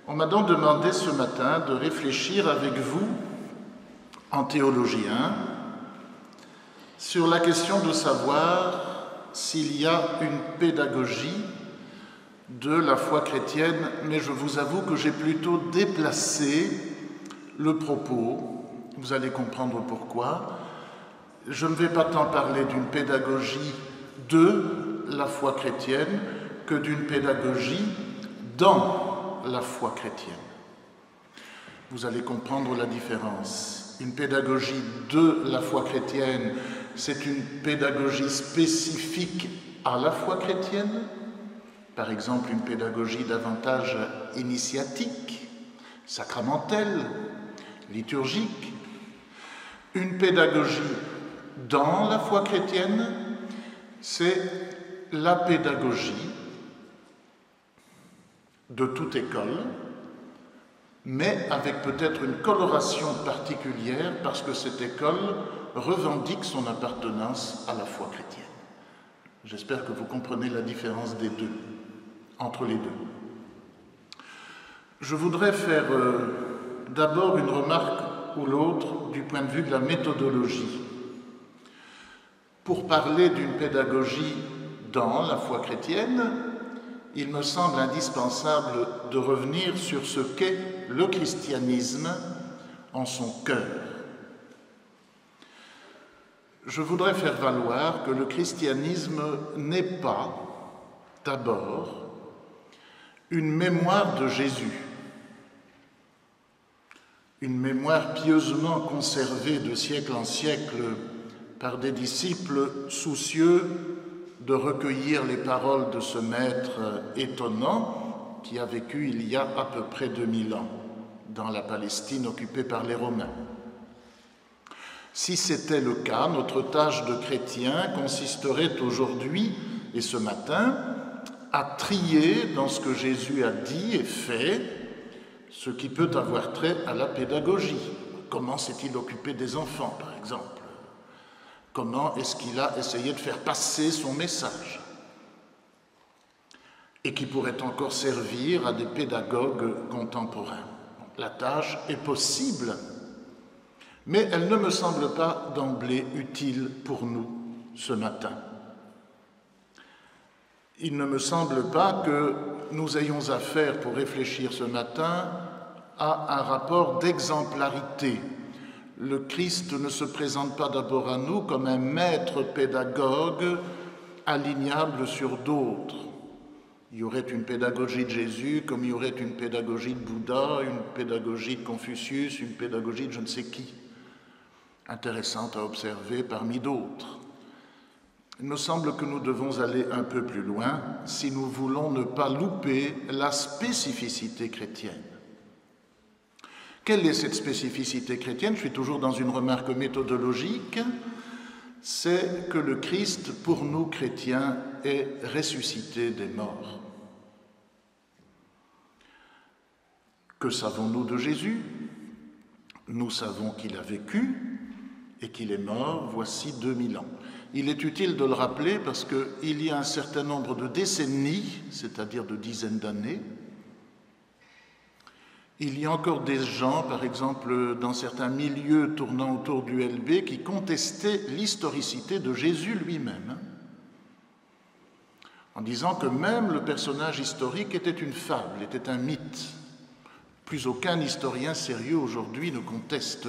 On m'a donc demandé ce matin de réfléchir avec vous, en théologien, sur la question de savoir s'il y a une pédagogie de la foi chrétienne, mais je vous avoue que j'ai plutôt déplacé le propos, vous allez comprendre pourquoi. Je ne vais pas tant parler d'une pédagogie de la foi chrétienne que d'une pédagogie dans la foi chrétienne. Vous allez comprendre la différence. Une pédagogie de la foi chrétienne, c'est une pédagogie spécifique à la foi chrétienne, par exemple une pédagogie davantage initiatique, sacramentelle, liturgique. Une pédagogie dans la foi chrétienne, c'est la pédagogie de toute école, mais avec peut-être une coloration particulière parce que cette école revendique son appartenance à la foi chrétienne. J'espère que vous comprenez la différence des deux, entre les deux. Je voudrais faire d'abord une remarque ou l'autre du point de vue de la méthodologie. Pour parler d'une pédagogie dans la foi chrétienne, il me semble indispensable de revenir sur ce qu'est le christianisme en son cœur. Je voudrais faire valoir que le christianisme n'est pas, d'abord, une mémoire de Jésus, une mémoire pieusement conservée de siècle en siècle par des disciples soucieux de recueillir les paroles de ce maître étonnant qui a vécu il y a à peu près 2000 ans dans la Palestine occupée par les Romains. Si c'était le cas, notre tâche de chrétien consisterait aujourd'hui et ce matin à trier dans ce que Jésus a dit et fait ce qui peut avoir trait à la pédagogie. Comment s'est-il occupé des enfants, par exemple ? Comment est-ce qu'il a essayé de faire passer son message? Et qui pourrait encore servir à des pédagogues contemporains. La tâche est possible, mais elle ne me semble pas d'emblée utile pour nous ce matin. Il ne me semble pas que nous ayons affaire, pour réfléchir ce matin, à un rapport d'exemplarité. Le Christ ne se présente pas d'abord à nous comme un maître pédagogue alignable sur d'autres. Il y aurait une pédagogie de Jésus comme il y aurait une pédagogie de Bouddha, une pédagogie de Confucius, une pédagogie de je ne sais qui, intéressante à observer parmi d'autres. Il me semble que nous devons aller un peu plus loin si nous voulons ne pas louper la spécificité chrétienne. Quelle est cette spécificité chrétienne? Je suis toujours dans une remarque méthodologique. C'est que le Christ, pour nous chrétiens, est ressuscité des morts. Que savons-nous de Jésus? Nous savons qu'il a vécu et qu'il est mort voici 2000 ans. Il est utile de le rappeler parce qu'il y a un certain nombre de décennies, c'est-à-dire de dizaines d'années, il y a encore des gens, par exemple, dans certains milieux tournant autour du LB, qui contestaient l'historicité de Jésus lui-même, en disant que même le personnage historique était une fable, était un mythe. Plus aucun historien sérieux aujourd'hui ne conteste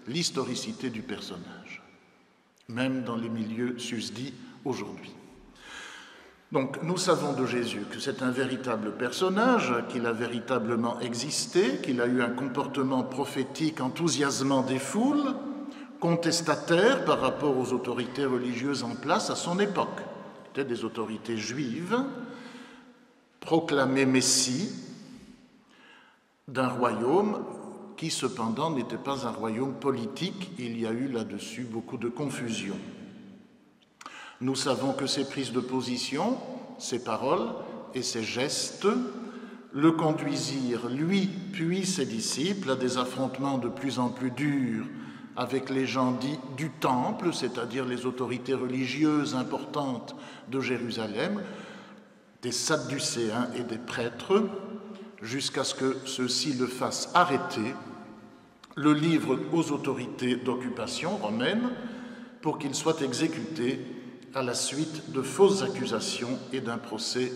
l'historicité du personnage, même dans les milieux susdits aujourd'hui. Donc, nous savons de Jésus que c'est un véritable personnage, qu'il a véritablement existé, qu'il a eu un comportement prophétique enthousiasmant des foules, contestataire par rapport aux autorités religieuses en place à son époque. C'étaient des autorités juives, proclamé Messie d'un royaume qui cependant n'était pas un royaume politique. Il y a eu là-dessus beaucoup de confusion. Nous savons que ses prises de position, ses paroles et ses gestes le conduisirent, lui puis ses disciples, à des affrontements de plus en plus durs avec les gens dits du Temple, c'est-à-dire les autorités religieuses importantes de Jérusalem, des Sadducéens et des prêtres, jusqu'à ce que ceux-ci le fassent arrêter, le livrent aux autorités d'occupation romaines pour qu'il soit exécuté à la suite de fausses accusations et d'un procès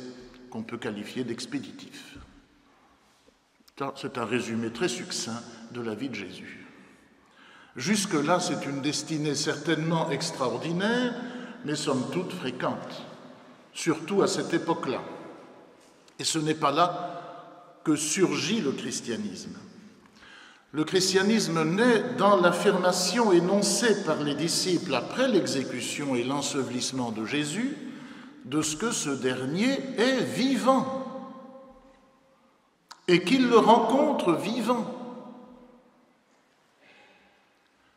qu'on peut qualifier d'expéditif. C'est un résumé très succinct de la vie de Jésus. Jusque-là, c'est une destinée certainement extraordinaire, mais somme toute fréquente, surtout à cette époque-là. Et ce n'est pas là que surgit le christianisme. Le christianisme naît dans l'affirmation énoncée par les disciples après l'exécution et l'ensevelissement de Jésus de ce que ce dernier est vivant et qu'il le rencontre vivant.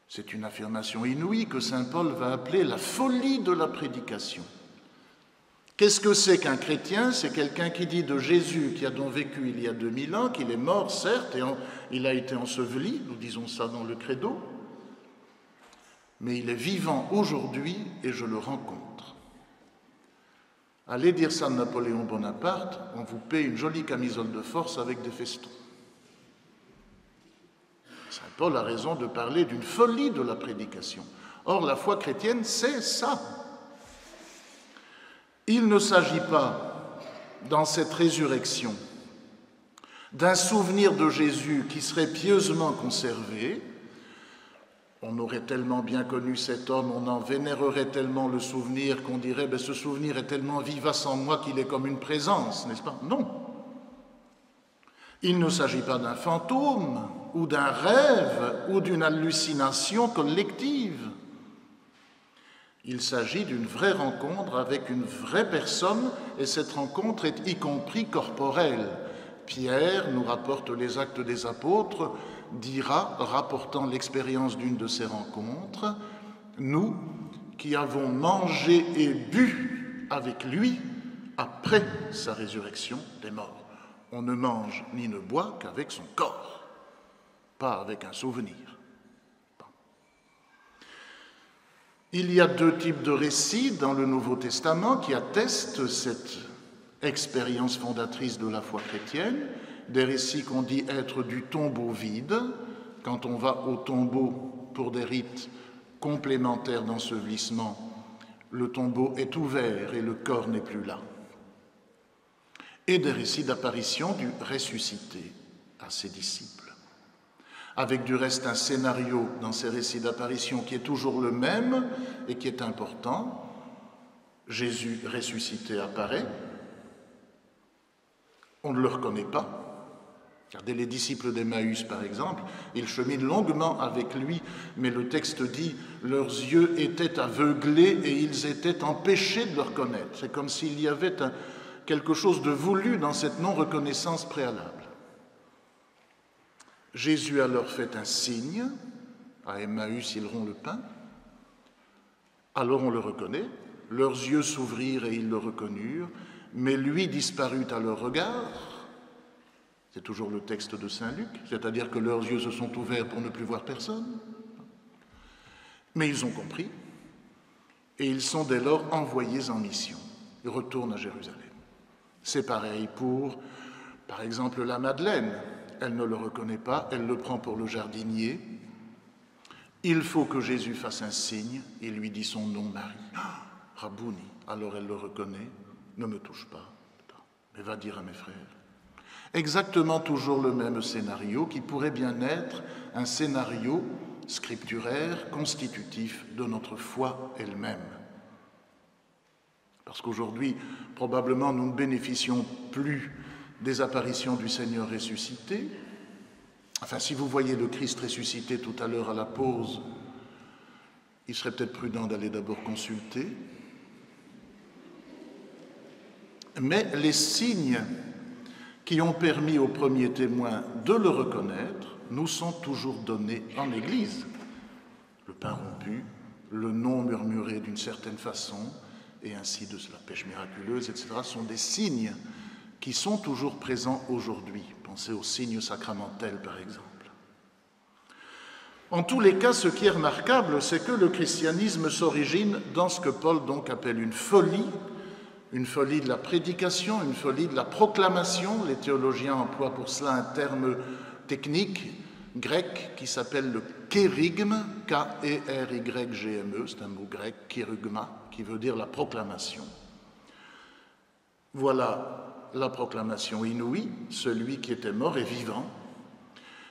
C'est une affirmation inouïe que saint Paul va appeler la folie de la prédication. Qu'est-ce que c'est qu'un chrétien? C'est quelqu'un qui dit de Jésus, qui a donc vécu il y a 2000 ans, qu'il est mort, certes, et il a été enseveli, nous disons ça dans le credo, mais il est vivant aujourd'hui et je le rencontre. Allez dire ça de Napoléon Bonaparte, on vous paie une jolie camisole de force avec des festons. Saint Paul a raison de parler d'une folie de la prédication. Or, la foi chrétienne, c'est ça. Il ne s'agit pas, dans cette résurrection, d'un souvenir de Jésus qui serait pieusement conservé. On aurait tellement bien connu cet homme, on en vénérerait tellement le souvenir qu'on dirait « ce souvenir est tellement vivace en moi qu'il est comme une présence », n'est-ce pas? Non. Il ne s'agit pas d'un fantôme ou d'un rêve ou d'une hallucination collective. Il s'agit d'une vraie rencontre avec une vraie personne et cette rencontre est y compris corporelle. Pierre nous rapporte les Actes des Apôtres, dira, rapportant l'expérience d'une de ces rencontres, « Nous qui avons mangé et bu avec lui après sa résurrection des morts. » On ne mange ni ne boit qu'avec son corps, pas avec un souvenir. Il y a deux types de récits dans le Nouveau Testament qui attestent cette expérience fondatrice de la foi chrétienne, des récits qu'on dit être du tombeau vide, quand on va au tombeau pour des rites complémentaires d'ensevelissement, le tombeau est ouvert et le corps n'est plus là. Et des récits d'apparition du ressuscité à ses disciples. Avec du reste un scénario dans ces récits d'apparition qui est toujours le même et qui est important. Jésus ressuscité apparaît, on ne le reconnaît pas. Regardez les disciples d'Emmaüs, par exemple, ils cheminent longuement avec lui, mais le texte dit « leurs yeux étaient aveuglés et ils étaient empêchés de le reconnaître ». C'est comme s'il y avait quelque chose de voulu dans cette non-reconnaissance préalable. Jésus a leur fait un signe, à Emmaüs ils rompt le pain, alors on le reconnaît, leurs yeux s'ouvrirent et ils le reconnurent, mais lui disparut à leur regard, c'est toujours le texte de saint Luc, c'est-à-dire que leurs yeux se sont ouverts pour ne plus voir personne, mais ils ont compris, et ils sont dès lors envoyés en mission, ils retournent à Jérusalem. C'est pareil pour, par exemple, la Madeleine. Elle ne le reconnaît pas, elle le prend pour le jardinier. Il faut que Jésus fasse un signe, il lui dit son nom, Marie. Ah, Rabouni, alors elle le reconnaît, ne me touche pas, mais va dire à mes frères. Exactement toujours le même scénario qui pourrait bien être un scénario scripturaire constitutif de notre foi elle-même. Parce qu'aujourd'hui, probablement, nous ne bénéficions plus des apparitions du Seigneur ressuscité. Enfin, si vous voyez le Christ ressuscité tout à l'heure à la pause, il serait peut-être prudent d'aller d'abord consulter. Mais les signes qui ont permis aux premiers témoins de le reconnaître nous sont toujours donnés en Église. Le pain rompu, le nom murmuré d'une certaine façon, et ainsi de la pêche miraculeuse, etc., sont des signes qui sont toujours présents aujourd'hui. Pensez aux signes sacramentels, par exemple. En tous les cas, ce qui est remarquable, c'est que le christianisme s'origine dans ce que Paul donc appelle une folie une folie de la prédication, une folie de la proclamation. Les théologiens emploient pour cela un terme technique grec qui s'appelle le kérygme, K-E-R-Y-G-M-E, c'est un mot grec, kérygma, qui veut dire la proclamation. Voilà la proclamation inouïe, celui qui était mort est vivant,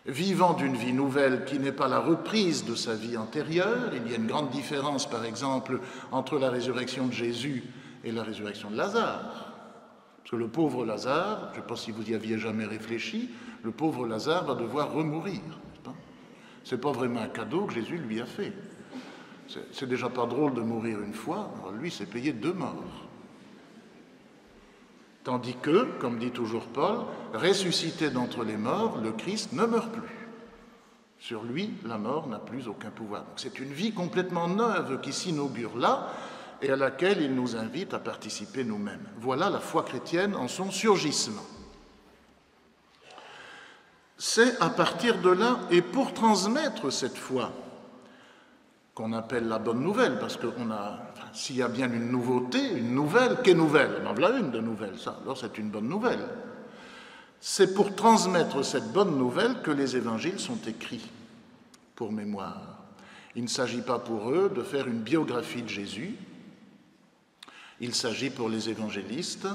vivant d'une vie nouvelle qui n'est pas la reprise de sa vie antérieure. Il y a une grande différence, par exemple, entre la résurrection de Jésus et la résurrection de Lazare. Parce que le pauvre Lazare, je ne sais pas si vous y aviez jamais réfléchi, le pauvre Lazare va devoir remourir. Ce n'est pas vraiment un cadeau que Jésus lui a fait. C'est déjà pas drôle de mourir une fois, alors lui, c'est payé 2 morts. Tandis que, comme dit toujours Paul, ressuscité d'entre les morts, le Christ ne meurt plus. Sur lui, la mort n'a plus aucun pouvoir. Donc c'est une vie complètement neuve qui s'inaugure là et à laquelle il nous invite à participer nous-mêmes. Voilà la foi chrétienne en son surgissement. C'est à partir de là, et pour transmettre cette foi, qu'on appelle la bonne nouvelle, parce que s'il y a bien une nouveauté, une nouvelle, qu'est nouvelle? En voilà une de nouvelle, ça, alors c'est une bonne nouvelle. C'est pour transmettre cette bonne nouvelle que les évangiles sont écrits, pour mémoire. Il ne s'agit pas pour eux de faire une biographie de Jésus, il s'agit pour les évangélistes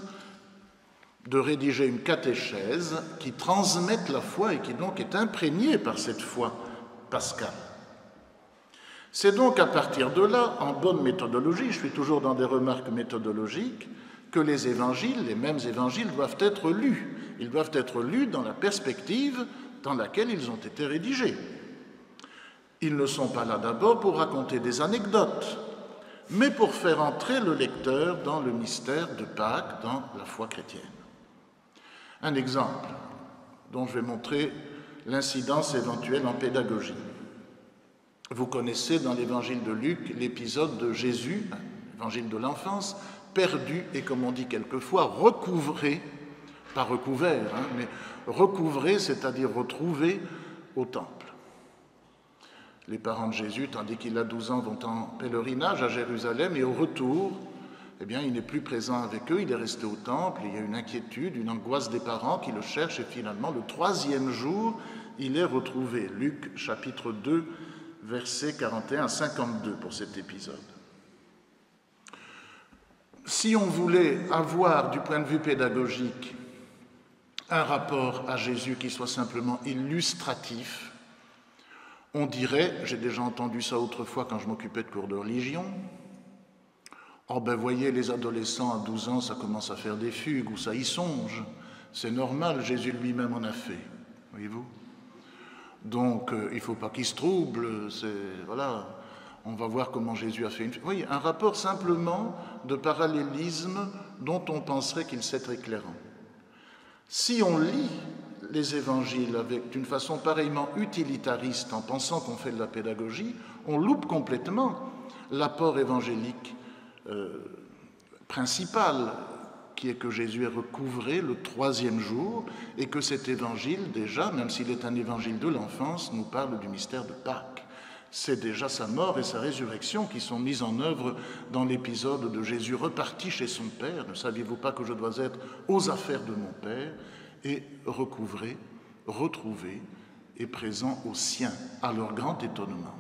de rédiger une catéchèse qui transmette la foi et qui donc est imprégnée par cette foi pascale. C'est donc à partir de là, en bonne méthodologie, je suis toujours dans des remarques méthodologiques, que les évangiles, les mêmes évangiles, doivent être lus. Ils doivent être lus dans la perspective dans laquelle ils ont été rédigés. Ils ne sont pas là d'abord pour raconter des anecdotes, mais pour faire entrer le lecteur dans le mystère de Pâques, dans la foi chrétienne. Un exemple dont je vais montrer l'incidence éventuelle en pédagogie. Vous connaissez dans l'évangile de Luc l'épisode de Jésus, l'évangile de l'enfance, perdu et, comme on dit quelquefois, recouvré, pas recouvert, mais recouvré, c'est-à-dire retrouvé au temple. Les parents de Jésus, tandis qu'il a 12 ans, vont en pèlerinage à Jérusalem et au retour, eh bien, il n'est plus présent avec eux, il est resté au temple, il y a une inquiétude, une angoisse des parents qui le cherchent et finalement, le 3e jour, il est retrouvé. Luc chapitre 2, versets 41 à 52 pour cet épisode. Si on voulait avoir, du point de vue pédagogique, un rapport à Jésus qui soit simplement illustratif, on dirait, j'ai déjà entendu ça autrefois quand je m'occupais de cours de religion, « Oh ben voyez, les adolescents à 12 ans, ça commence à faire des fugues ou ça y songe. C'est normal, Jésus lui-même en a fait. » Voyez-vous ? Donc, il ne faut pas qu'ils se troublent, voilà, on va voir comment Jésus a fait une... Oui, un rapport simplement de parallélisme dont on penserait qu'il serait éclairant. Si on lit les évangiles d'une façon pareillement utilitariste, en pensant qu'on fait de la pédagogie, on loupe complètement l'apport évangélique principal, qui est que Jésus est recouvré le 3e jour et que cet évangile, déjà, même s'il est un évangile de l'enfance, nous parle du mystère de Pâques. C'est déjà sa mort et sa résurrection qui sont mises en œuvre dans l'épisode de Jésus reparti chez son Père. Ne saviez-vous pas que je dois être aux affaires de mon Père? Et recouvré, retrouvé et présent aux siens, à leur grand étonnement.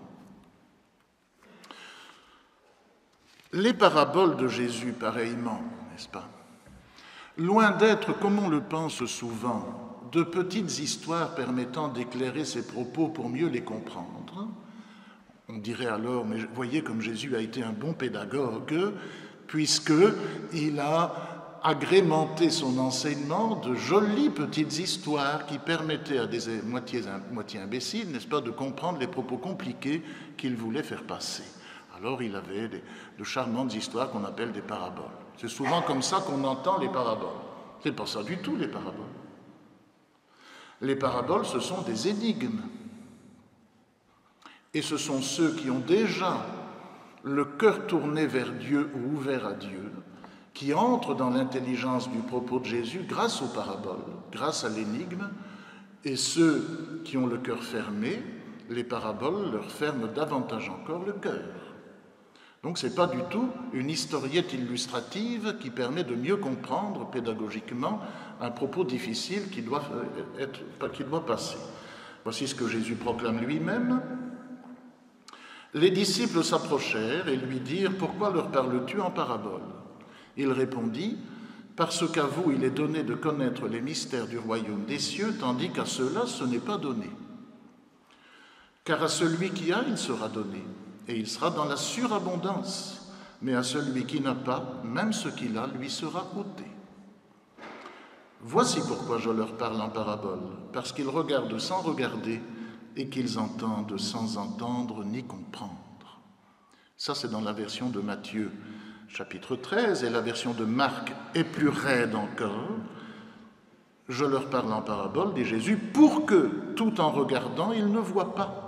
Les paraboles de Jésus, pareillement, n'est-ce pas? Loin d'être, comme on le pense souvent, de petites histoires permettant d'éclairer ses propos pour mieux les comprendre, on dirait alors, mais voyez comme Jésus a été un bon pédagogue, puisqu'il a agrémenté son enseignement de jolies petites histoires qui permettaient à des moitié imbéciles, n'est-ce pas, de comprendre les propos compliqués qu'il voulait faire passer. Alors il avait de charmantes histoires qu'on appelle des paraboles. C'est souvent comme ça qu'on entend les paraboles. C'est pas ça du tout, les paraboles. Les paraboles, ce sont des énigmes. Et ce sont ceux qui ont déjà le cœur tourné vers Dieu ou ouvert à Dieu, qui entrent dans l'intelligence du propos de Jésus grâce aux paraboles, grâce à l'énigme, et ceux qui ont le cœur fermé, les paraboles leur ferment davantage encore le cœur. Donc ce n'est pas du tout une historiette illustrative qui permet de mieux comprendre pédagogiquement un propos difficile qui doit passer. Voici ce que Jésus proclame lui-même. Les disciples s'approchèrent et lui dirent « Pourquoi leur parles-tu en parabole ?» Il répondit « Parce qu'à vous il est donné de connaître les mystères du royaume des cieux, tandis qu'à ceux-là ce n'est pas donné. Car à celui qui a, il sera donné, et il sera dans la surabondance, mais à celui qui n'a pas, même ce qu'il a, lui sera ôté. Voici pourquoi je leur parle en parabole, parce qu'ils regardent sans regarder, et qu'ils entendent sans entendre ni comprendre. » Ça, c'est dans la version de Matthieu, chapitre 13, et la version de Marc est plus raide encore. « Je leur parle en parabole, dit Jésus, pour que, tout en regardant, ils ne voient pas,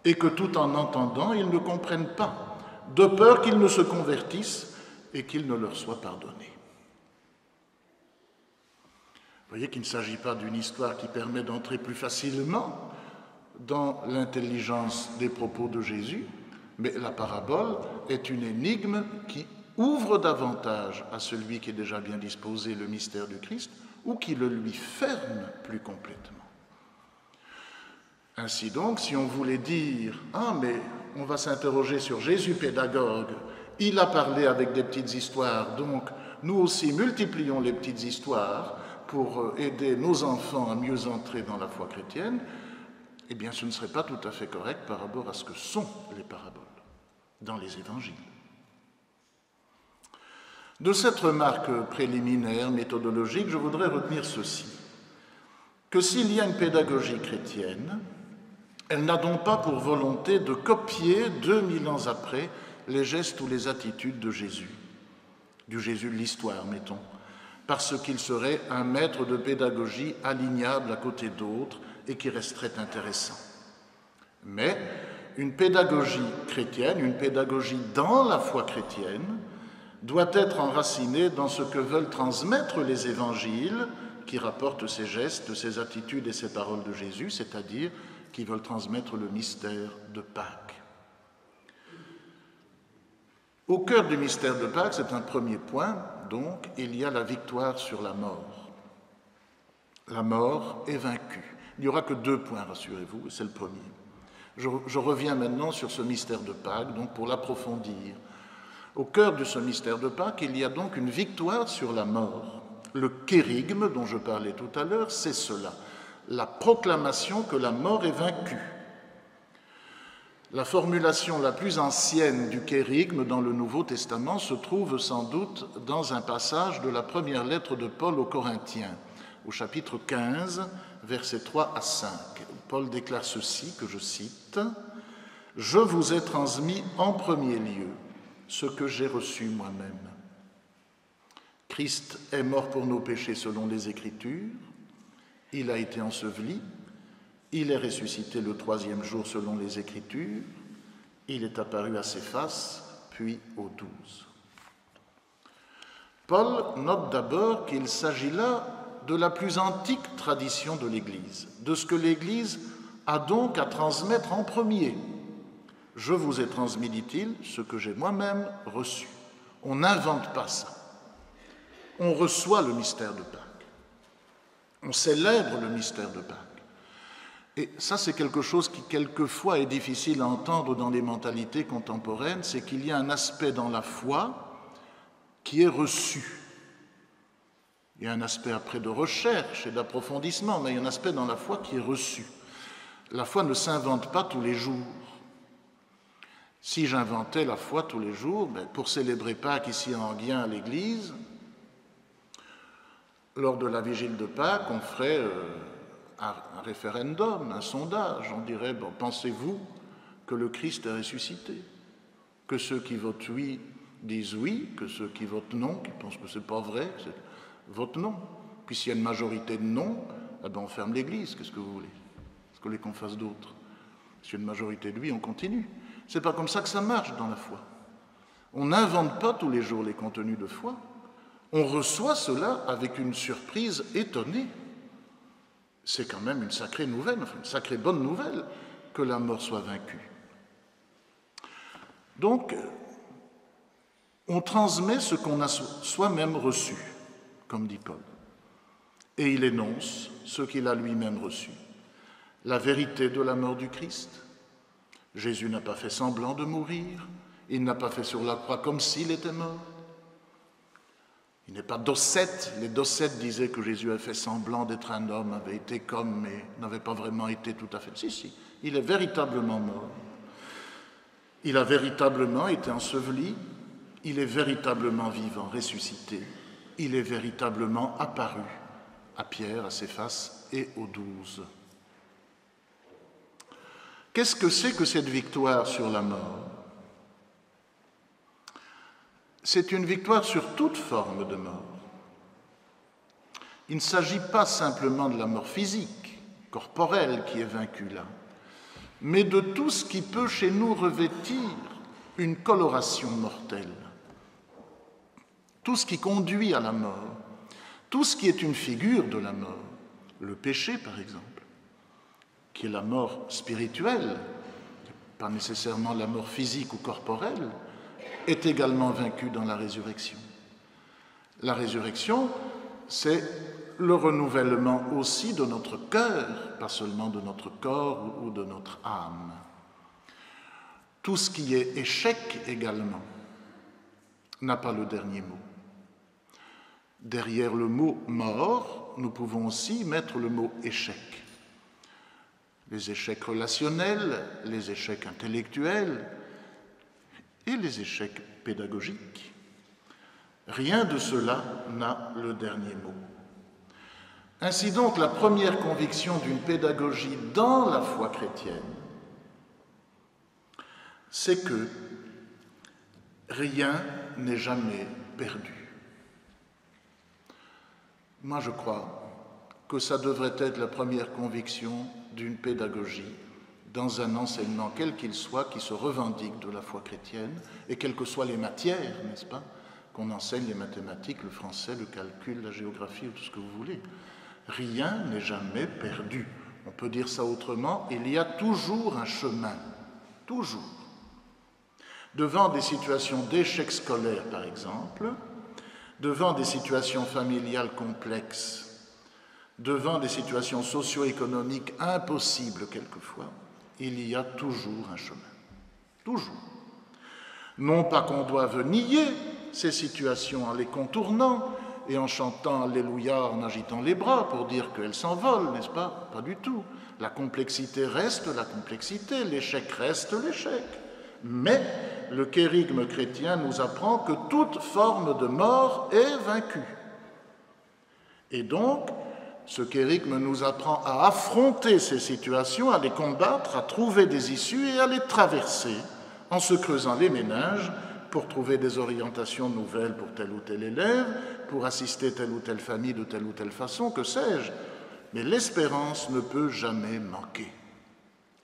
et que tout en entendant, ils ne comprennent pas, de peur qu'ils ne se convertissent et qu'il ne leur soit pardonné. » Vous voyez qu'il ne s'agit pas d'une histoire qui permet d'entrer plus facilement dans l'intelligence des propos de Jésus, mais la parabole est une énigme qui ouvre davantage à celui qui est déjà bien disposé le mystère du Christ ou qui le lui ferme plus complètement. Ainsi donc, si on voulait dire « Ah, mais on va s'interroger sur Jésus pédagogue, il a parlé avec des petites histoires, donc nous aussi multiplions les petites histoires pour aider nos enfants à mieux entrer dans la foi chrétienne », eh bien ce ne serait pas tout à fait correct par rapport à ce que sont les paraboles dans les évangiles. De cette remarque préliminaire, méthodologique, je voudrais retenir ceci, que s'il y a une pédagogie chrétienne, elle n'a donc pas pour volonté de copier 2000 ans après les gestes ou les attitudes de Jésus, du Jésus de l'histoire, mettons, parce qu'il serait un maître de pédagogie alignable à côté d'autres et qui resterait intéressant. Mais une pédagogie chrétienne, une pédagogie dans la foi chrétienne, doit être enracinée dans ce que veulent transmettre les évangiles qui rapportent ces gestes, ces attitudes et ces paroles de Jésus, c'est-à-dire qui veulent transmettre le mystère de Pâques. Au cœur du mystère de Pâques, c'est un premier point, donc, il y a la victoire sur la mort. La mort est vaincue. Il n'y aura que 2 points, rassurez-vous, et c'est le premier. Je reviens maintenant sur ce mystère de Pâques, donc pour l'approfondir. Au cœur de ce mystère de Pâques, il y a donc une victoire sur la mort. Le kérygme dont je parlais tout à l'heure, c'est cela, la proclamation que la mort est vaincue. La formulation la plus ancienne du kérygme dans le Nouveau Testament se trouve sans doute dans un passage de la première lettre de Paul aux Corinthiens, au chapitre 15, versets 3 à 5. Paul déclare ceci, que je cite, « Je vous ai transmis en premier lieu ce que j'ai reçu moi-même. Christ est mort pour nos péchés selon les Écritures, il a été enseveli, il est ressuscité le 3e jour selon les Écritures, il est apparu à Céphas, puis aux 12. » Paul note d'abord qu'il s'agit là de la plus antique tradition de l'Église, de ce que l'Église a donc à transmettre en premier. « Je vous ai transmis, dit-il, ce que j'ai moi-même reçu. » On n'invente pas ça. On reçoit le mystère de Pâques. On célèbre le mystère de Pâques. Et ça, c'est quelque chose qui, quelquefois, est difficile à entendre dans les mentalités contemporaines, c'est qu'il y a un aspect dans la foi qui est reçu. Il y a un aspect après de recherche et d'approfondissement, mais il y a un aspect dans la foi qui est reçu. La foi ne s'invente pas tous les jours. Si j'inventais la foi tous les jours, pour célébrer Pâques ici en Enghien à l'église, lors de la vigile de Pâques, on ferait un référendum, un sondage. On dirait, bon, pensez-vous que le Christ est ressuscité? Que ceux qui votent oui disent oui, que ceux qui votent non, qui pensent que ce n'est pas vrai, votent non. Puis s'il y a une majorité de non, eh ben on ferme l'église, qu'est-ce que vous voulez? Est-ce que vous voulez qu'on fasse d'autres? S'il y a une majorité de oui, on continue. C'est pas comme ça que ça marche dans la foi. On n'invente pas tous les jours les contenus de foi. On reçoit cela avec une surprise étonnée. C'est quand même une sacrée nouvelle, enfin une sacrée bonne nouvelle que la mort soit vaincue. Donc, on transmet ce qu'on a soi-même reçu, comme dit Paul. Et il énonce ce qu'il a lui-même reçu. La vérité de la mort du Christ. Jésus n'a pas fait semblant de mourir, il n'a pas fait sur la croix comme s'il était mort. Il n'est pas docète. Les docètes disaient que Jésus avait fait semblant d'être un homme, avait été comme, mais n'avait pas vraiment été tout à fait. Si, il est véritablement mort. Il a véritablement été enseveli, il est véritablement vivant, ressuscité, il est véritablement apparu à Pierre, à Céphas et aux 12. Qu'est-ce que c'est que cette victoire sur la mort? C'est une victoire sur toute forme de mort. Il ne s'agit pas simplement de la mort physique, corporelle qui est vaincue là, mais de tout ce qui peut chez nous revêtir une coloration mortelle. Tout ce qui conduit à la mort, tout ce qui est une figure de la mort, le péché par exemple, qui est la mort spirituelle, pas nécessairement la mort physique ou corporelle, est également vaincu dans la résurrection. La résurrection, c'est le renouvellement aussi de notre cœur, pas seulement de notre corps ou de notre âme. Tout ce qui est échec également n'a pas le dernier mot. Derrière le mot mort, nous pouvons aussi mettre le mot échec. Les échecs relationnels, les échecs intellectuels et les échecs pédagogiques. Rien de cela n'a le dernier mot. Ainsi donc, la première conviction d'une pédagogie dans la foi chrétienne, c'est que rien n'est jamais perdu. Moi, je crois que ça devrait être la première conviction d'une pédagogie dans un enseignement, quel qu'il soit, qui se revendique de la foi chrétienne, et quelles que soient les matières, n'est-ce pas, qu'on enseigne, les mathématiques, le français, le calcul, la géographie, ou tout ce que vous voulez. Rien n'est jamais perdu. On peut dire ça autrement, il y a toujours un chemin, toujours. Devant des situations d'échec scolaire, par exemple, devant des situations familiales complexes, devant des situations socio-économiques impossibles quelquefois, il y a toujours un chemin. Toujours. Non pas qu'on doive nier ces situations en les contournant et en chantant Alléluia, en agitant les bras pour dire qu'elles s'envolent, n'est-ce pas? Pas du tout. La complexité reste la complexité, l'échec reste l'échec. Mais le kérygme chrétien nous apprend que toute forme de mort est vaincue. Et donc, ce kérygme nous apprend à affronter ces situations, à les combattre, à trouver des issues et à les traverser en se creusant les méninges pour trouver des orientations nouvelles pour tel ou tel élève, pour assister telle ou telle famille de telle ou telle façon, que sais-je. Mais l'espérance ne peut jamais manquer,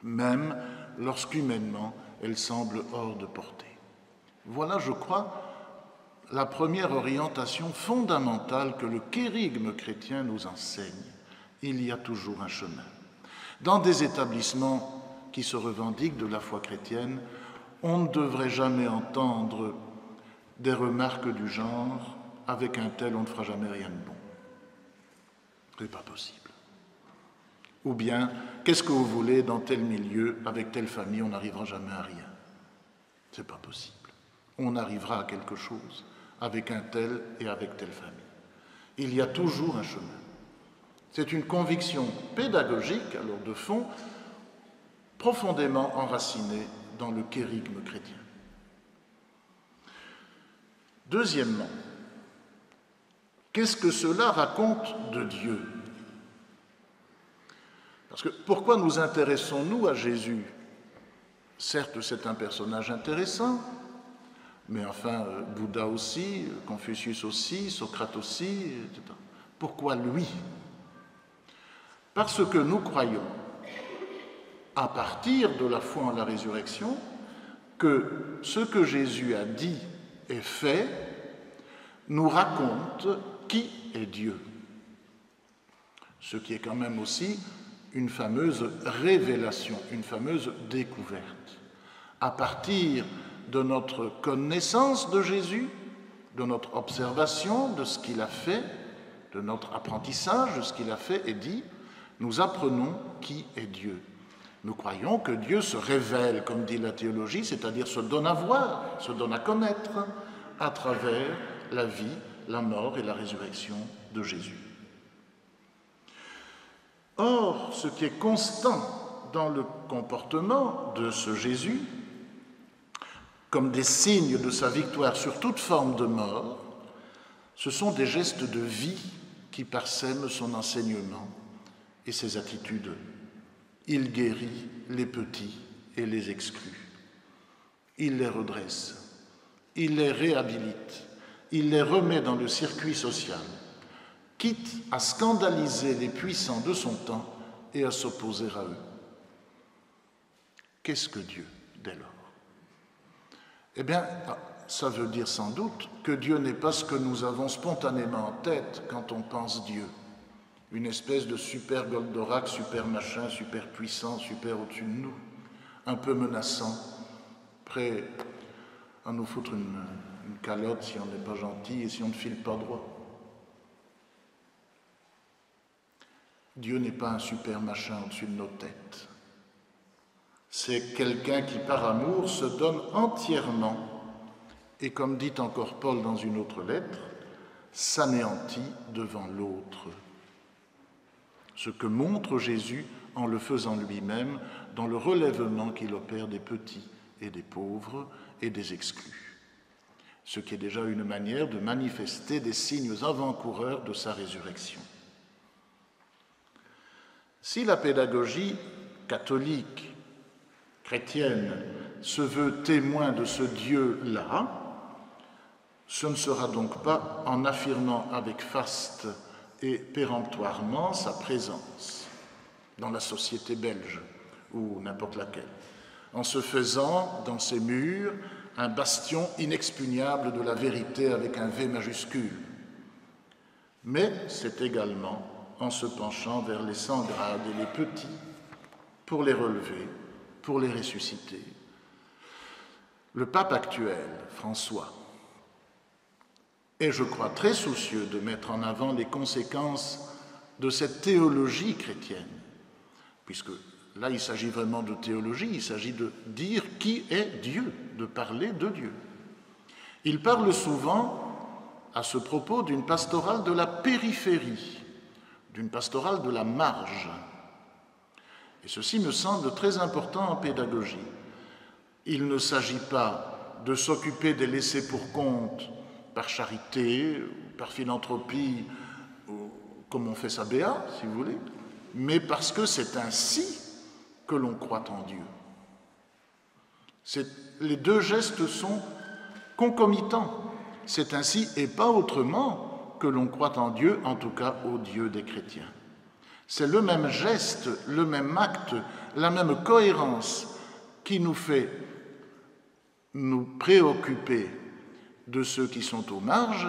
même lorsqu'humainement elle semble hors de portée. Voilà, je crois, la première orientation fondamentale que le kérygme chrétien nous enseigne. Il y a toujours un chemin. Dans des établissements qui se revendiquent de la foi chrétienne, on ne devrait jamais entendre des remarques du genre « avec un tel, on ne fera jamais rien de bon ». Ce n'est pas possible. Ou bien « qu'est-ce que vous voulez dans tel milieu, avec telle famille, on n'arrivera jamais à rien ». Ce n'est pas possible. On arrivera à quelque chose avec un tel et avec telle famille. Il y a toujours un chemin. C'est une conviction pédagogique, alors de fond, profondément enracinée dans le kérygme chrétien. Deuxièmement, qu'est-ce que cela raconte de Dieu? Parce que pourquoi nous intéressons-nous à Jésus? Certes, c'est un personnage intéressant, mais enfin, Bouddha aussi, Confucius aussi, Socrate aussi, etc. Pourquoi lui? Parce que nous croyons, à partir de la foi en la résurrection, que ce que Jésus a dit et fait nous raconte qui est Dieu. Ce qui est quand même aussi une fameuse révélation, une fameuse découverte. À partir de notre connaissance de Jésus, de notre observation de ce qu'il a fait, de notre apprentissage de ce qu'il a fait et dit, nous apprenons qui est Dieu. Nous croyons que Dieu se révèle, comme dit la théologie, c'est-à-dire se donne à voir, se donne à connaître à travers la vie, la mort et la résurrection de Jésus. Or, ce qui est constant dans le comportement de ce Jésus, comme des signes de sa victoire sur toute forme de mort, ce sont des gestes de vie qui parsèment son enseignement et ses attitudes. Il guérit les petits et les exclut. Il les redresse, il les réhabilite, il les remet dans le circuit social, quitte à scandaliser les puissants de son temps et à s'opposer à eux. Qu'est-ce que Dieu, dès lors? Eh bien, ça veut dire sans doute que Dieu n'est pas ce que nous avons spontanément en tête quand on pense Dieu. Une espèce de super Goldorak, super machin, super puissant, super au-dessus de nous, un peu menaçant, prêt à nous foutre une calotte si on n'est pas gentil et si on ne file pas droit. Dieu n'est pas un super machin au-dessus de nos têtes. C'est quelqu'un qui, par amour, se donne entièrement et, comme dit encore Paul dans une autre lettre, s'anéantit devant l'autre. Ce que montre Jésus en le faisant lui-même dans le relèvement qu'il opère des petits et des pauvres et des exclus. Ce qui est déjà une manière de manifester des signes avant-coureurs de sa résurrection. Si la pédagogie catholique, chrétienne, se veut témoin de ce Dieu-là, ce ne sera donc pas en affirmant avec faste et péremptoirement sa présence dans la société belge ou n'importe laquelle, en se faisant dans ses murs un bastion inexpugnable de la vérité avec un V majuscule. Mais c'est également en se penchant vers les sans grades et les petits pour les relever, pour les ressusciter. Le pape actuel, François, est, je crois, très soucieux de mettre en avant les conséquences de cette théologie chrétienne, puisque là, il s'agit vraiment de théologie, il s'agit de dire qui est Dieu, de parler de Dieu. Il parle souvent, à ce propos, d'une pastorale de la périphérie, d'une pastorale de la marge. Et ceci me semble très important en pédagogie. Il ne s'agit pas de s'occuper des laissés pour compte par charité, par philanthropie, comme on fait ça béat, si vous voulez, mais parce que c'est ainsi que l'on croit en Dieu. Les deux gestes sont concomitants. C'est ainsi et pas autrement que l'on croit en Dieu, en tout cas au Dieu des chrétiens. C'est le même geste, le même acte, la même cohérence qui nous fait nous préoccuper de ceux qui sont aux marges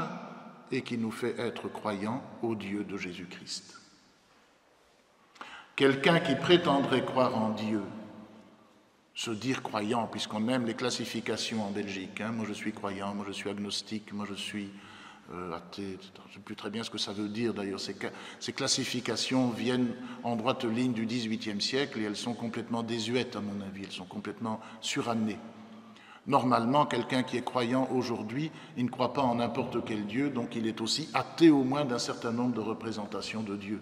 et qui nous fait être croyants au Dieu de Jésus-Christ. Quelqu'un qui prétendrait croire en Dieu, se dire croyant, puisqu'on aime les classifications en Belgique, moi je suis croyant, moi je suis agnostique, moi je suis athée, etc. Je ne sais plus très bien ce que ça veut dire d'ailleurs. Ces classifications viennent en droite ligne du XVIIIe siècle et elles sont complètement désuètes à mon avis, elles sont complètement surannées. Normalement, quelqu'un qui est croyant aujourd'hui, il ne croit pas en n'importe quel Dieu, donc il est aussi athée au moins d'un certain nombre de représentations de Dieu.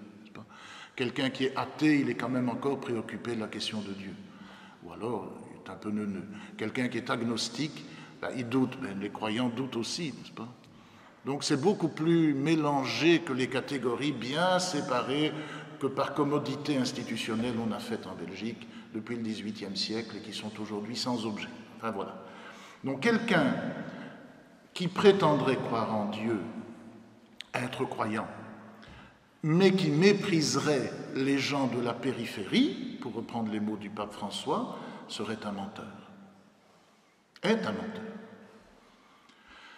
Quelqu'un qui est athée, il est quand même encore préoccupé de la question de Dieu. Ou alors, il est un peu neuneux. Quelqu'un qui est agnostique, il doute, mais les croyants doutent aussi, n'est-ce pas? Donc c'est beaucoup plus mélangé que les catégories bien séparées que par commodité institutionnelle on a faites en Belgique depuis le XVIIIe siècle et qui sont aujourd'hui sans objet. Enfin voilà. Donc quelqu'un qui prétendrait croire en Dieu, être croyant, mais qui mépriserait les gens de la périphérie, pour reprendre les mots du pape François, serait un menteur. Est un menteur.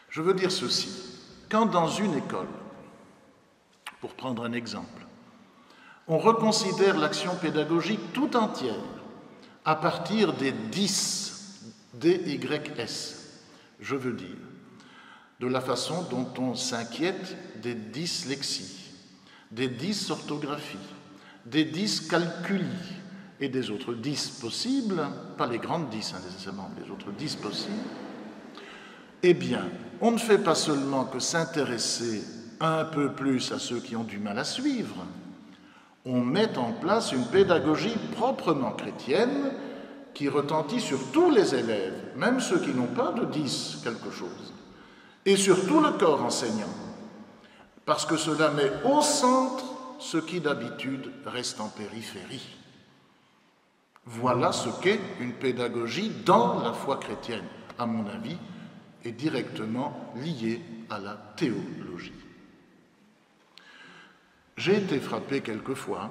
Je veux dire ceci. Quand dans une école, pour prendre un exemple, on reconsidère l'action pédagogique tout entière à partir des 10 DYS, je veux dire, de la façon dont on s'inquiète des dyslexies, des dysorthographies, des dyscalculies et des autres 10 possibles, pas les grandes 10 nécessairement, les autres 10 possibles, eh bien, on ne fait pas seulement que s'intéresser un peu plus à ceux qui ont du mal à suivre, on met en place une pédagogie proprement chrétienne qui retentit sur tous les élèves, même ceux qui n'ont pas de 10 quelque chose, et sur tout le corps enseignant, parce que cela met au centre ce qui d'habitude reste en périphérie. Voilà ce qu'est une pédagogie dans la foi chrétienne, à mon avis, est directement liée à la théologie. J'ai été frappé quelquefois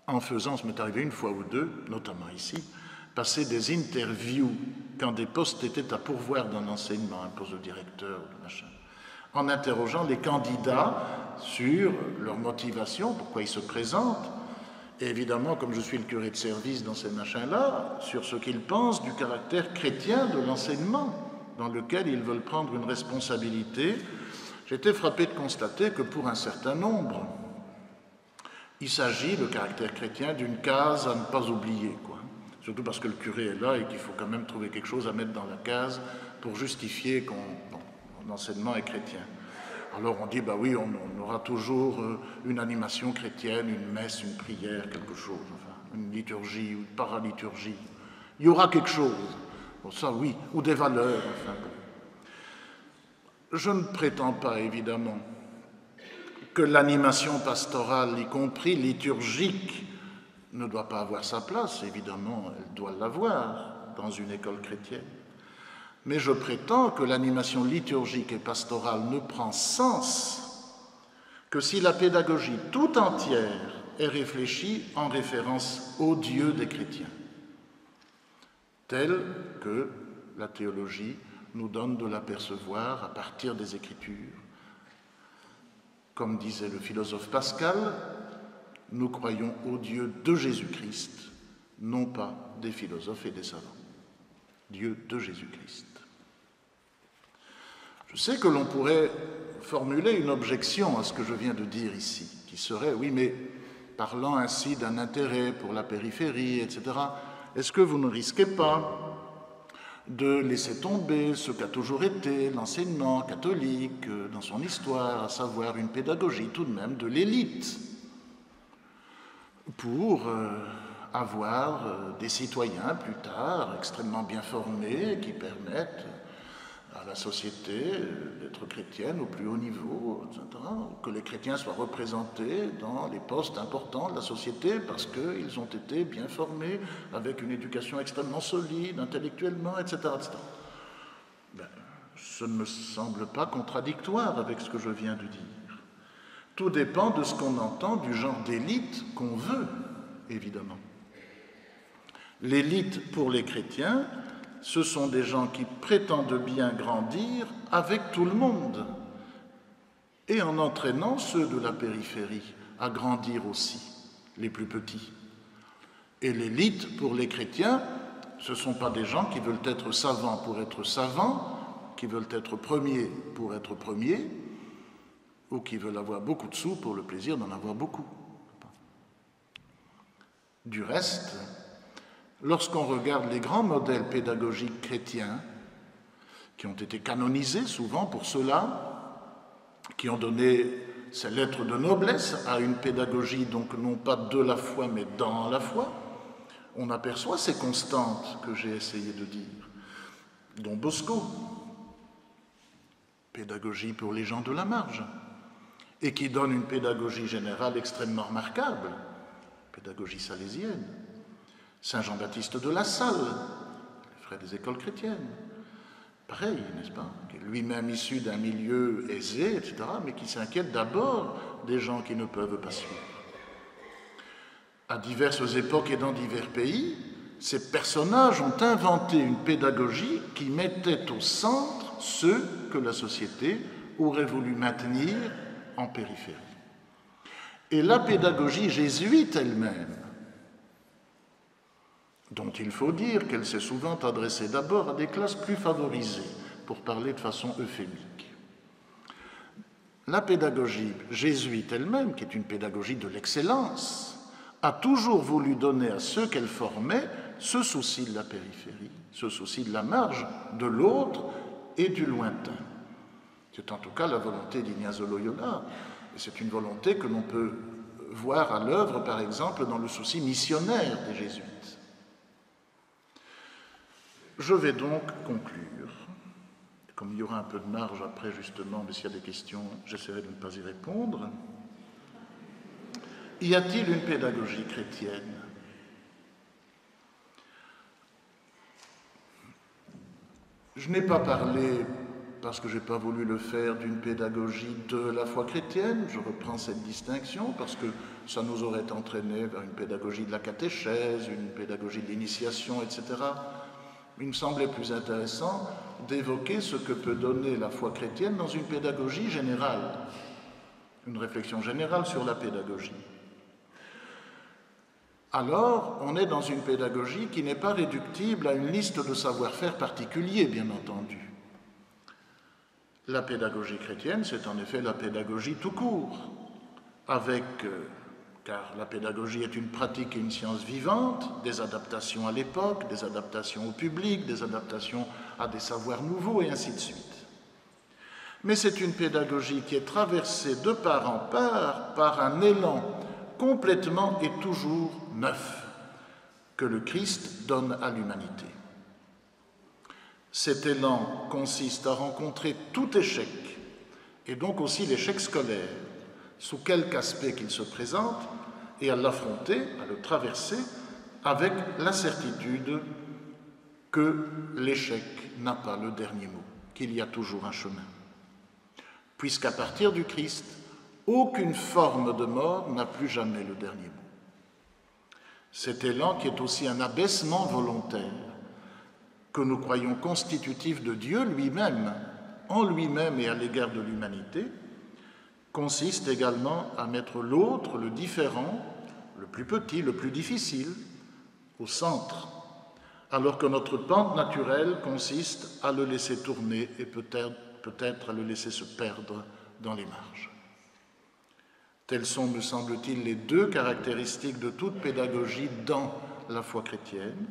en faisant, ça m'est arrivé une fois ou deux, notamment ici, passer des interviews quand des postes étaient à pourvoir d'un enseignement, un poste de directeur, de machin, en interrogeant les candidats sur leur motivation, pourquoi ils se présentent, et évidemment, comme je suis le curé de service dans ces machins-là, sur ce qu'ils pensent du caractère chrétien de l'enseignement dans lequel ils veulent prendre une responsabilité. J'ai été frappé de constater que pour un certain nombre, il s'agit, le caractère chrétien, d'une case à ne pas oublier, quoi. Surtout parce que le curé est là et qu'il faut quand même trouver quelque chose à mettre dans la case pour justifier qu'on enseignement est chrétien. Alors on dit, bah oui, on aura toujours une animation chrétienne, une messe, une prière, quelque chose, enfin, une liturgie, une paraliturgie. Il y aura quelque chose. Bon, ça oui, ou des valeurs, enfin. Je ne prétends pas, évidemment, que l'animation pastorale, y compris liturgique, ne doit pas avoir sa place. Évidemment, elle doit l'avoir dans une école chrétienne. Mais je prétends que l'animation liturgique et pastorale ne prend sens que si la pédagogie tout entière est réfléchie en référence au Dieu des chrétiens, tel que la théologie nous donne de l'apercevoir à partir des Écritures. Comme disait le philosophe Pascal, nous croyons au Dieu de Jésus-Christ, non pas des philosophes et des savants. Dieu de Jésus-Christ. Je sais que l'on pourrait formuler une objection à ce que je viens de dire ici, qui serait, oui, mais parlant ainsi d'un intérêt pour la périphérie, etc., est-ce que vous ne risquez pas de laisser tomber ce qu'a toujours été l'enseignement catholique dans son histoire, à savoir une pédagogie tout de même de l'élite, pour avoir des citoyens plus tard extrêmement bien formés qui permettent à la société d'être chrétienne au plus haut niveau, etc., que les chrétiens soient représentés dans les postes importants de la société parce qu'ils ont été bien formés, avec une éducation extrêmement solide, intellectuellement, etc. etc. Ben, ce ne me semble pas contradictoire avec ce que je viens de dire. Tout dépend de ce qu'on entend du genre d'élite qu'on veut, évidemment. L'élite pour les chrétiens, ce sont des gens qui prétendent bien grandir avec tout le monde et en entraînant ceux de la périphérie à grandir aussi, les plus petits. Et l'élite pour les chrétiens, ce ne sont pas des gens qui veulent être savants pour être savants, qui veulent être premiers pour être premiers, ou qui veulent avoir beaucoup de sous pour le plaisir d'en avoir beaucoup. Du reste, lorsqu'on regarde les grands modèles pédagogiques chrétiens, qui ont été canonisés souvent pour cela, qui ont donné ces lettres de noblesse à une pédagogie, donc non pas de la foi, mais dans la foi, on aperçoit ces constantes que j'ai essayé de dire. Don Bosco, pédagogie pour les gens de la marge, et qui donne une pédagogie générale extrêmement remarquable, pédagogie salésienne. Saint Jean-Baptiste de La Salle, le frère des écoles chrétiennes, pareil, n'est-ce pas, qui est lui-même issu d'un milieu aisé, etc., mais qui s'inquiète d'abord des gens qui ne peuvent pas suivre. À diverses époques et dans divers pays, ces personnages ont inventé une pédagogie qui mettait au centre ceux que la société aurait voulu maintenir en périphérie. Et la pédagogie jésuite elle-même, dont il faut dire qu'elle s'est souvent adressée d'abord à des classes plus favorisées, pour parler de façon euphémique. La pédagogie jésuite elle-même, qui est une pédagogie de l'excellence, a toujours voulu donner à ceux qu'elle formait ce souci de la périphérie, ce souci de la marge, de l'autre et du lointain. C'est en tout cas la volonté d'Ignacio Loyola, et c'est une volonté que l'on peut voir à l'œuvre, par exemple, dans le souci missionnaire des jésuites. Je vais donc conclure. Comme il y aura un peu de marge après, justement, mais s'il y a des questions, j'essaierai de ne pas y répondre. Y a-t-il une pédagogie chrétienne? Je n'ai pas parlé, parce que je n'ai pas voulu le faire, d'une pédagogie de la foi chrétienne. Je reprends cette distinction parce que ça nous aurait entraîné vers une pédagogie de la catéchèse, une pédagogie de l'initiation, etc. Il me semblait plus intéressant d'évoquer ce que peut donner la foi chrétienne dans une pédagogie générale, une réflexion générale sur la pédagogie. Alors, on est dans une pédagogie qui n'est pas réductible à une liste de savoir-faire particuliers, bien entendu. La pédagogie chrétienne, c'est en effet la pédagogie tout court, car la pédagogie est une pratique et une science vivante, des adaptations à l'époque, des adaptations au public, des adaptations à des savoirs nouveaux, et ainsi de suite. Mais c'est une pédagogie qui est traversée de part en part par un élan complètement et toujours neuf que le Christ donne à l'humanité. Cet élan consiste à rencontrer tout échec, et donc aussi l'échec scolaire, sous quelque aspect qu'il se présente, et à l'affronter, à le traverser, avec la certitude que l'échec n'a pas le dernier mot, qu'il y a toujours un chemin. Puisqu'à partir du Christ, aucune forme de mort n'a plus jamais le dernier mot. Cet élan, qui est aussi un abaissement volontaire, que nous croyons constitutif de Dieu lui-même, en lui-même et à l'égard de l'humanité, consiste également à mettre l'autre, le différent, le plus petit, le plus difficile, au centre, alors que notre pente naturelle consiste à le laisser tourner et peut-être à le laisser se perdre dans les marges. Telles sont, me semble-t-il, les deux caractéristiques de toute pédagogie dans la foi chrétienne.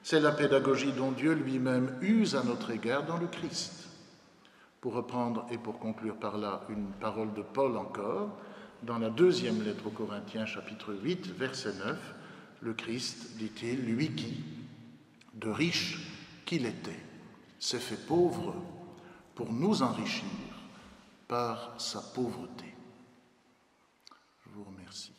C'est la pédagogie dont Dieu lui-même use à notre égard dans le Christ. Pour reprendre et pour conclure par là une parole de Paul encore, dans la deuxième lettre aux Corinthiens, chapitre 8, verset 9, le Christ, dit-il, lui qui, de riche qu'il était, s'est fait pauvre pour nous enrichir par sa pauvreté. Je vous remercie.